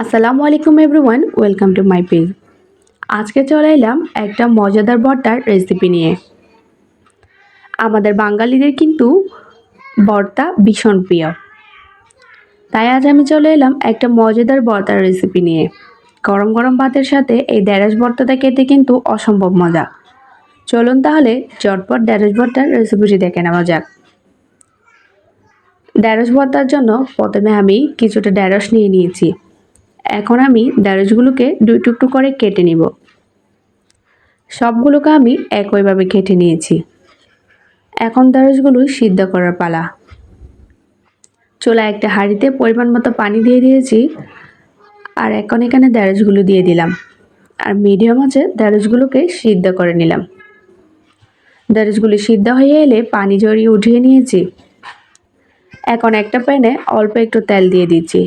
আসসালামু আলাইকুম everyone, welcome to my page. আজকে চলে এলাম একটা মজাদার ভর্তার রেসিপি নিয়ে। আমাদের বাঙালিদের কিন্তু ভর্তা ভীষণ প্রিয়, তাই আজ আমি চলে এলাম একটা মজাদার ভর্তার রেসিপি নিয়ে। গরম গরম ভাতের সাথে এই ঢেঁড়স ভর্তাটা খেতে কিন্তু অসম্ভব মজা। চলুন তাহলে চটপট ঢেঁড়স ভর্তার রেসিপিটি দেখে নেওয়া যাক। ঢেঁড়স ভর্তার জন্য প্রথমে আমি কিছুটা ঢেঁড়স নিয়ে নিয়েছি। এখন আমি ঢেঁড়সগুলোকে দুই টুকরো করে কেটে নিব। সবগুলোকে আমি একইভাবে কেটে নিয়েছি। এখন ঢেঁড়সগুলো সিদ্ধ করার পালা। চুলায় একটা হাঁড়িতে পরিমাণ মতো পানি দিয়ে দিয়েছি, আর এখন এখানে ঢেঁড়সগুলো দিয়ে দিলাম, আর মিডিয়াম আঁচে ঢেঁড়সগুলোকে সিদ্ধ করে নিলাম। ঢেঁড়সগুলি সিদ্ধ হয়ে এলে পানি ঝরিয়ে উঠিয়ে নিয়েছি। এখন একটা প্যানে অল্প একটু তেল দিয়ে দিচ্ছি,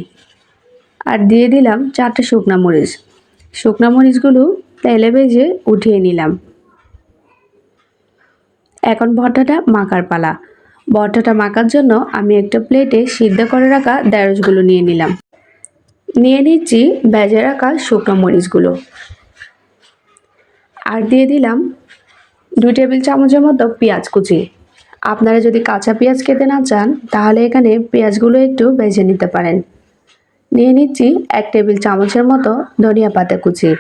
আর দিয়ে দিলাম 4টে শুকনো মরিচ। শুকনো মরিচগুলো তেলে ভেজে উঠিয়ে নিলাম। এখন ভর্তাটা মাখার পালা। ভর্তাটা মাখার জন্য আমি একটা প্লেটে সিদ্ধ করে রাখা ঢেঁড়সগুলো নিয়ে নিলাম। নিয়ে নিচ্ছি ভেজে রাখা শুকনো মরিচগুলো, আর দিয়ে দিলাম 2 টেবিল চামচের মতো পেঁয়াজ কুচি। আপনারা যদি কাঁচা পেঁয়াজ খেতে না চান তাহলে এখানে পেঁয়াজগুলো একটু ভেজে নিতে পারেন। নিয়ে নিচ্ছি 1 টেবিল চামচের মতো ধনিয়া পাতা কুচি।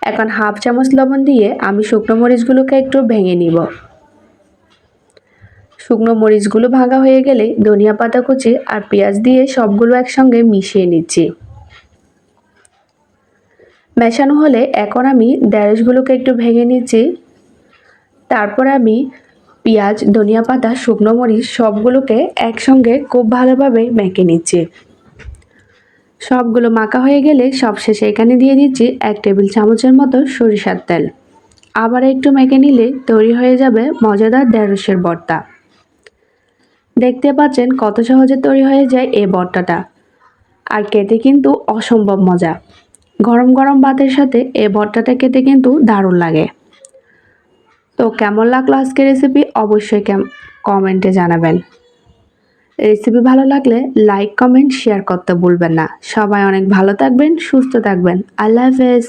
এখন হাফ চামচ লবণ দিয়ে আমি শুকনো মরিচগুলোকে একটু ভেঙে নিব। শুকনো মরিচগুলো ভাঙা হয়ে গেলে ধনিয়া পাতা কুচি আর পেঁয়াজ দিয়ে সবগুলো একসঙ্গে মিশিয়ে নিচ্ছি। মেশানো হলে এখন আমি ঢেঁড়সগুলোকে একটু ভেঙে নিচ্ছি। তারপর আমি পেঁয়াজ, ধনিয়া পাতা, শুকনো মরিচ সবগুলোকে একসঙ্গে খুব ভালোভাবে মেখে নিচ্ছি। সবগুলো মাখা হয়ে গেলে সবশেষে এখানে দিয়ে দিচ্ছি 1 টেবিল চামচের মতো সরিষার তেল। আবার একটু মেখে নিলে তৈরি হয়ে যাবে মজাদার ঢেঁড়সের ভর্তা। দেখতে পাচ্ছেন কত সহজে তৈরি হয়ে যায় এই ভর্তাটা, আর খেতে কিন্তু অসম্ভব মজা। গরম গরম ভাতের সাথে এই ভর্তাটা খেতে কিন্তু দারুণ লাগে। তো কেমন লাগলো আজকের রেসিপি অবশ্যই কমেন্টে জানাবেন। রেসিপি ভালো লাগলে লাইক, কমেন্ট, শেয়ার করতে ভুলবেন না। সবাই অনেক ভালো থাকবেন, সুস্থ থাকবেন। আল্লাহ হাফেজ।